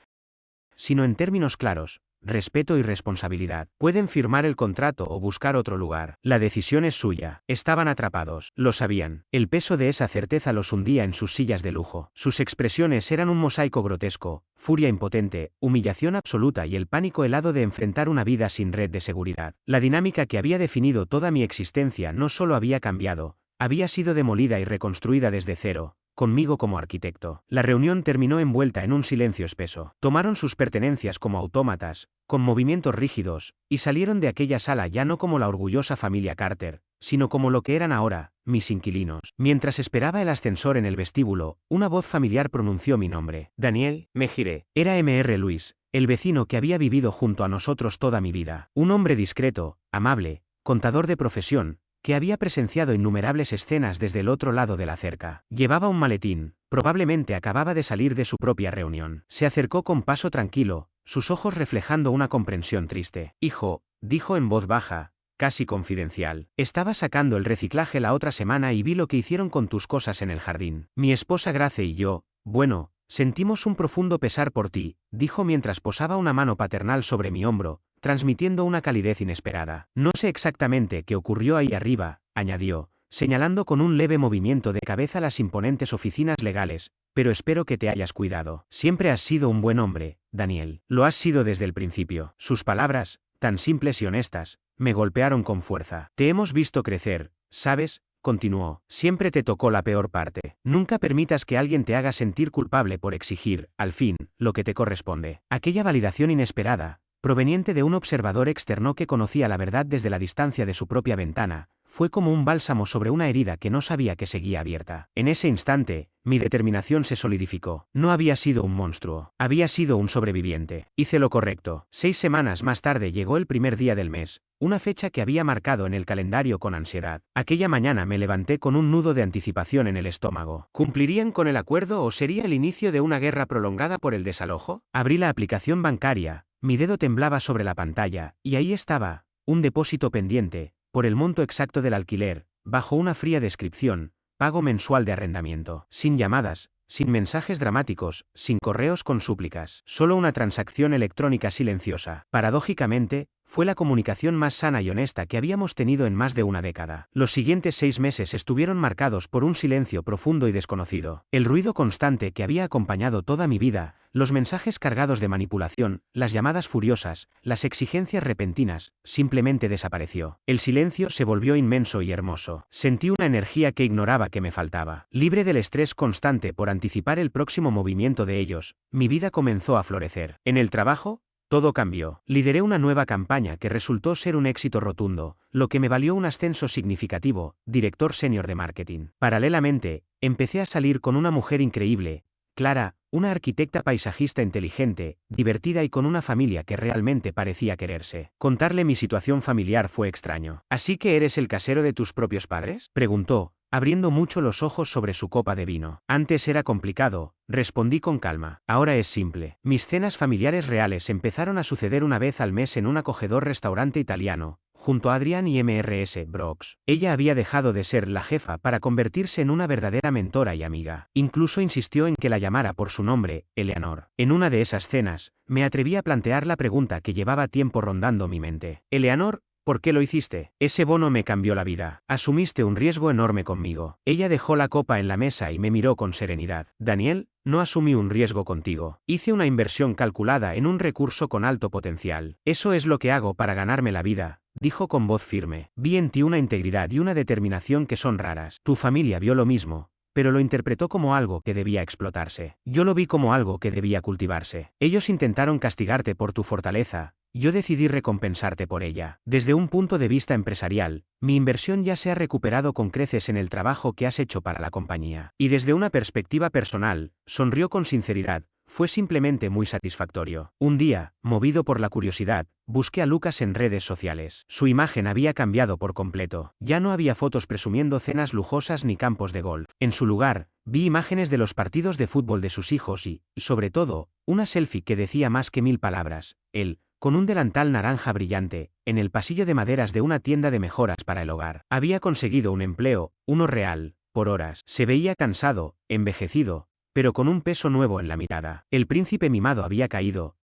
sino en términos claros, respeto y responsabilidad. Pueden firmar el contrato o buscar otro lugar. La decisión es suya. Estaban atrapados. Lo sabían. El peso de esa certeza los hundía en sus sillas de lujo. Sus expresiones eran un mosaico grotesco: furia impotente, humillación absoluta y el pánico helado de enfrentar una vida sin red de seguridad. La dinámica que había definido toda mi existencia no solo había cambiado, había sido demolida y reconstruida desde cero, conmigo como arquitecto. La reunión terminó envuelta en un silencio espeso. Tomaron sus pertenencias como autómatas, con movimientos rígidos, y salieron de aquella sala ya no como la orgullosa familia Carter, sino como lo que eran ahora, mis inquilinos. Mientras esperaba el ascensor en el vestíbulo, una voz familiar pronunció mi nombre. Daniel. Me giré. Era Mr. Luis, el vecino que había vivido junto a nosotros toda mi vida. Un hombre discreto, amable, contador de profesión, que había presenciado innumerables escenas desde el otro lado de la cerca. Llevaba un maletín, probablemente acababa de salir de su propia reunión. Se acercó con paso tranquilo, sus ojos reflejando una comprensión triste. Hijo, dijo en voz baja, casi confidencial. Estaba sacando el reciclaje la otra semana y vi lo que hicieron con tus cosas en el jardín. Mi esposa Grace y yo, bueno, sentimos un profundo pesar por ti, dijo mientras posaba una mano paternal sobre mi hombro, transmitiendo una calidez inesperada. No sé exactamente qué ocurrió ahí arriba, añadió, señalando con un leve movimiento de cabeza las imponentes oficinas legales, pero espero que te hayas cuidado. Siempre has sido un buen hombre, Daniel. Lo has sido desde el principio. Sus palabras, tan simples y honestas, me golpearon con fuerza. Te hemos visto crecer, ¿sabes? Continuó. Siempre te tocó la peor parte. Nunca permitas que alguien te haga sentir culpable por exigir, al fin, lo que te corresponde. Aquella validación inesperada, proveniente de un observador externo que conocía la verdad desde la distancia de su propia ventana, fue como un bálsamo sobre una herida que no sabía que seguía abierta. En ese instante, mi determinación se solidificó. No había sido un monstruo, había sido un sobreviviente. Hice lo correcto. 6 semanas más tarde llegó el primer día del mes, una fecha que había marcado en el calendario con ansiedad. Aquella mañana me levanté con un nudo de anticipación en el estómago. ¿Cumplirían con el acuerdo o sería el inicio de una guerra prolongada por el desalojo? Abrí la aplicación bancaria. Mi dedo temblaba sobre la pantalla, y ahí estaba, un depósito pendiente, por el monto exacto del alquiler, bajo una fría descripción: pago mensual de arrendamiento. Sin llamadas, sin mensajes dramáticos, sin correos con súplicas. Solo una transacción electrónica silenciosa. Paradójicamente, fue la comunicación más sana y honesta que habíamos tenido en más de una década. Los siguientes 6 meses estuvieron marcados por un silencio profundo y desconocido. El ruido constante que había acompañado toda mi vida, los mensajes cargados de manipulación, las llamadas furiosas, las exigencias repentinas, simplemente desapareció. El silencio se volvió inmenso y hermoso. Sentí una energía que ignoraba que me faltaba. Libre del estrés constante por anticipar el próximo movimiento de ellos, mi vida comenzó a florecer. En el trabajo, todo cambió. Lideré una nueva campaña que resultó ser un éxito rotundo, lo que me valió un ascenso significativo, director senior de marketing. Paralelamente, empecé a salir con una mujer increíble, Clara, una arquitecta paisajista inteligente, divertida y con una familia que realmente parecía quererse. Contarle mi situación familiar fue extraño. ¿Así que eres el casero de tus propios padres?, preguntó, abriendo mucho los ojos sobre su copa de vino. Antes era complicado, respondí con calma. Ahora es simple. Mis cenas familiares reales empezaron a suceder una vez al mes en un acogedor restaurante italiano, junto a Adrián y Mrs. Brooks. Ella había dejado de ser la jefa para convertirse en una verdadera mentora y amiga. Incluso insistió en que la llamara por su nombre, Eleanor. En una de esas cenas, me atreví a plantear la pregunta que llevaba tiempo rondando mi mente. Eleanor, ¿por qué lo hiciste? Ese bono me cambió la vida. Asumiste un riesgo enorme conmigo. Ella dejó la copa en la mesa y me miró con serenidad. Daniel, no asumí un riesgo contigo. Hice una inversión calculada en un recurso con alto potencial. Eso es lo que hago para ganarme la vida, dijo con voz firme. Vi en ti una integridad y una determinación que son raras. Tu familia vio lo mismo, pero lo interpretó como algo que debía explotarse. Yo lo vi como algo que debía cultivarse. Ellos intentaron castigarte por tu fortaleza. Yo decidí recompensarte por ella. Desde un punto de vista empresarial, mi inversión ya se ha recuperado con creces en el trabajo que has hecho para la compañía. Y desde una perspectiva personal, sonrió con sinceridad, fue simplemente muy satisfactorio. Un día, movido por la curiosidad, busqué a Lucas en redes sociales. Su imagen había cambiado por completo. Ya no había fotos presumiendo cenas lujosas ni campos de golf. En su lugar, vi imágenes de los partidos de fútbol de sus hijos y, sobre todo, una selfie que decía más que 1000 palabras. Él, con un delantal naranja brillante, en el pasillo de maderas de una tienda de mejoras para el hogar. Había conseguido un empleo, uno real, por horas. Se veía cansado, envejecido, pero con un peso nuevo en la mirada. El príncipe mimado había caído,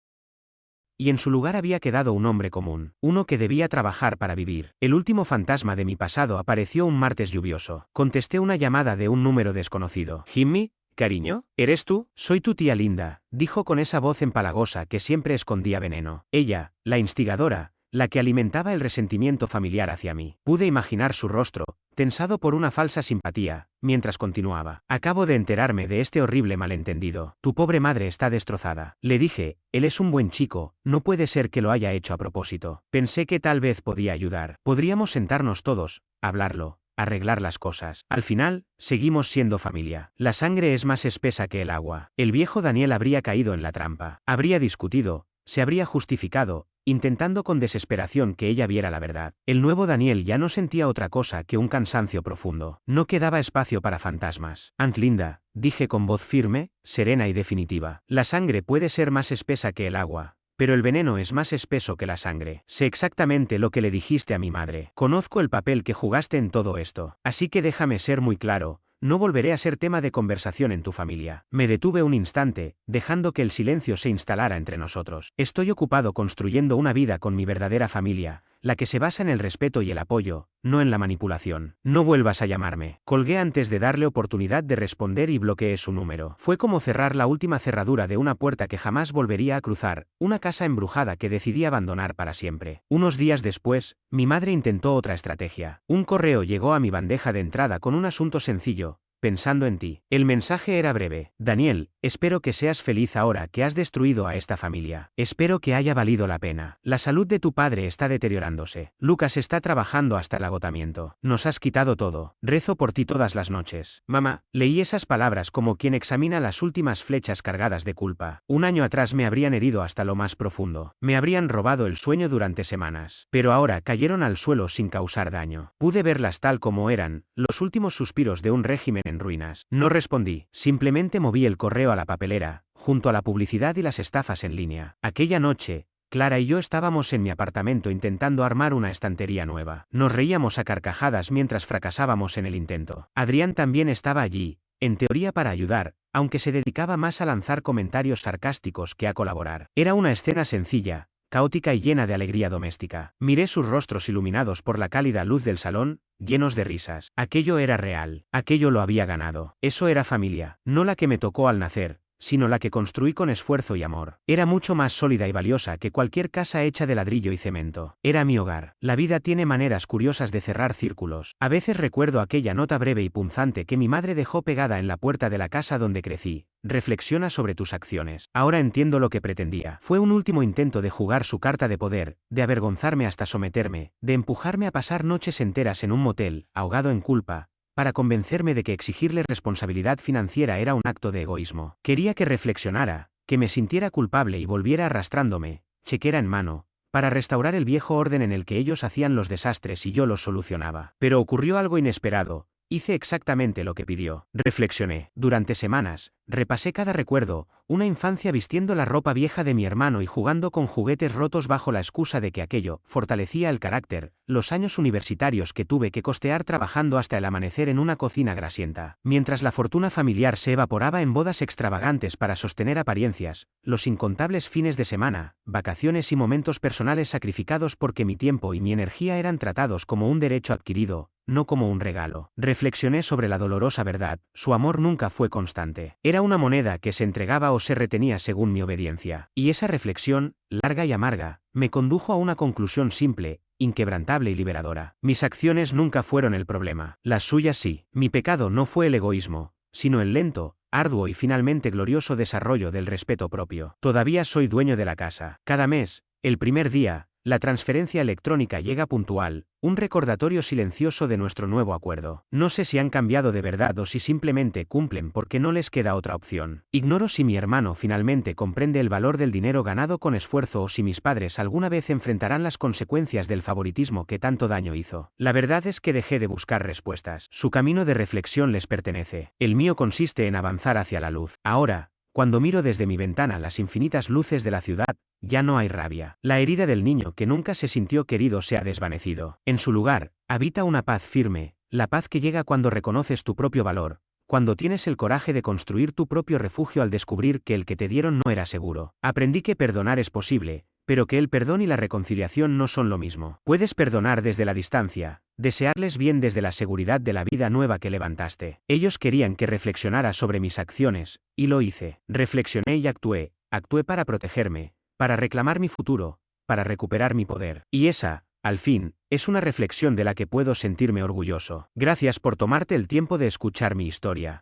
y en su lugar había quedado un hombre común, uno que debía trabajar para vivir. El último fantasma de mi pasado apareció un martes lluvioso. Contesté una llamada de un número desconocido. «Jimmy, cariño, ¿eres tú? Soy tu tía Linda», dijo con esa voz empalagosa que siempre escondía veneno. Ella, la instigadora, la que alimentaba el resentimiento familiar hacia mí. Pude imaginar su rostro, tensado por una falsa simpatía, mientras continuaba. «Acabo de enterarme de este horrible malentendido. Tu pobre madre está destrozada». Le dije, «Él es un buen chico, no puede ser que lo haya hecho a propósito». Pensé que tal vez podía ayudar. Podríamos sentarnos todos, hablarlo, arreglar las cosas. Al final, seguimos siendo familia. La sangre es más espesa que el agua. El viejo Daniel habría caído en la trampa. Habría discutido, se habría justificado, intentando con desesperación que ella viera la verdad. El nuevo Daniel ya no sentía otra cosa que un cansancio profundo. No quedaba espacio para fantasmas. «Aunt Linda», dije con voz firme, serena y definitiva. «La sangre puede ser más espesa que el agua, pero el veneno es más espeso que la sangre. Sé exactamente lo que le dijiste a mi madre. Conozco el papel que jugaste en todo esto. Así que déjame ser muy claro. No volveré a ser tema de conversación en tu familia». Me detuve un instante, dejando que el silencio se instalara entre nosotros. «Estoy ocupado construyendo una vida con mi verdadera familia, la que se basa en el respeto y el apoyo, no en la manipulación. No vuelvas a llamarme». Colgué antes de darle oportunidad de responder y bloqueé su número. Fue como cerrar la última cerradura de una puerta que jamás volvería a cruzar, una casa embrujada que decidí abandonar para siempre. Unos días después, mi madre intentó otra estrategia. Un correo llegó a mi bandeja de entrada con un asunto sencillo: «Pensando en ti». El mensaje era breve: «Daniel, espero que seas feliz ahora que has destruido a esta familia. Espero que haya valido la pena. La salud de tu padre está deteriorándose. Lucas está trabajando hasta el agotamiento. Nos has quitado todo. Rezo por ti todas las noches». Mamá, leí esas palabras como quien examina las últimas flechas cargadas de culpa. Un año atrás me habrían herido hasta lo más profundo. Me habrían robado el sueño durante semanas. Pero ahora cayeron al suelo sin causar daño. Pude verlas tal como eran, los últimos suspiros de un régimen en ruinas. No respondí, simplemente moví el correo a la papelera, junto a la publicidad y las estafas en línea. Aquella noche, Clara y yo estábamos en mi apartamento intentando armar una estantería nueva. Nos reíamos a carcajadas mientras fracasábamos en el intento. Adrián también estaba allí, en teoría para ayudar, aunque se dedicaba más a lanzar comentarios sarcásticos que a colaborar. Era una escena sencilla, caótica y llena de alegría doméstica. Miré sus rostros iluminados por la cálida luz del salón, llenos de risas. Aquello era real. Aquello lo había ganado. Eso era familia. No la que me tocó al nacer, sino la que construí con esfuerzo y amor. Era mucho más sólida y valiosa que cualquier casa hecha de ladrillo y cemento. Era mi hogar. La vida tiene maneras curiosas de cerrar círculos. A veces recuerdo aquella nota breve y punzante que mi madre dejó pegada en la puerta de la casa donde crecí: «Reflexiona sobre tus acciones». Ahora entiendo lo que pretendía. Fue un último intento de jugar su carta de poder, de avergonzarme hasta someterme, de empujarme a pasar noches enteras en un motel, ahogado en culpa, para convencerme de que exigirle responsabilidad financiera era un acto de egoísmo. Quería que reflexionara, que me sintiera culpable y volviera arrastrándome, chequera en mano, para restaurar el viejo orden en el que ellos hacían los desastres y yo los solucionaba. Pero ocurrió algo inesperado. Hice exactamente lo que pidió. Reflexioné. Durante semanas, repasé cada recuerdo, una infancia vistiendo la ropa vieja de mi hermano y jugando con juguetes rotos bajo la excusa de que aquello fortalecía el carácter, los años universitarios que tuve que costear trabajando hasta el amanecer en una cocina grasienta. Mientras la fortuna familiar se evaporaba en bodas extravagantes para sostener apariencias, los incontables fines de semana, vacaciones y momentos personales sacrificados porque mi tiempo y mi energía eran tratados como un derecho adquirido, no como un regalo. Reflexioné sobre la dolorosa verdad: su amor nunca fue constante. Era una moneda que se entregaba o se retenía según mi obediencia. Y esa reflexión, larga y amarga, me condujo a una conclusión simple, inquebrantable y liberadora. Mis acciones nunca fueron el problema. Las suyas sí. Mi pecado no fue el egoísmo, sino el lento, arduo y finalmente glorioso desarrollo del respeto propio. Todavía soy dueño de la casa. Cada mes, el primer día, la transferencia electrónica llega puntual, un recordatorio silencioso de nuestro nuevo acuerdo. No sé si han cambiado de verdad o si simplemente cumplen porque no les queda otra opción. Ignoro si mi hermano finalmente comprende el valor del dinero ganado con esfuerzo o si mis padres alguna vez enfrentarán las consecuencias del favoritismo que tanto daño hizo. La verdad es que dejé de buscar respuestas. Su camino de reflexión les pertenece. El mío consiste en avanzar hacia la luz. Ahora, cuando miro desde mi ventana las infinitas luces de la ciudad, ya no hay rabia. La herida del niño que nunca se sintió querido se ha desvanecido. En su lugar, habita una paz firme, la paz que llega cuando reconoces tu propio valor, cuando tienes el coraje de construir tu propio refugio al descubrir que el que te dieron no era seguro. Aprendí que perdonar es posible, pero que el perdón y la reconciliación no son lo mismo. Puedes perdonar desde la distancia, desearles bien desde la seguridad de la vida nueva que levantaste. Ellos querían que reflexionara sobre mis acciones, y lo hice. Reflexioné y actué para protegerme, para reclamar mi futuro, para recuperar mi poder. Y esa, al fin, es una reflexión de la que puedo sentirme orgulloso. Gracias por tomarte el tiempo de escuchar mi historia.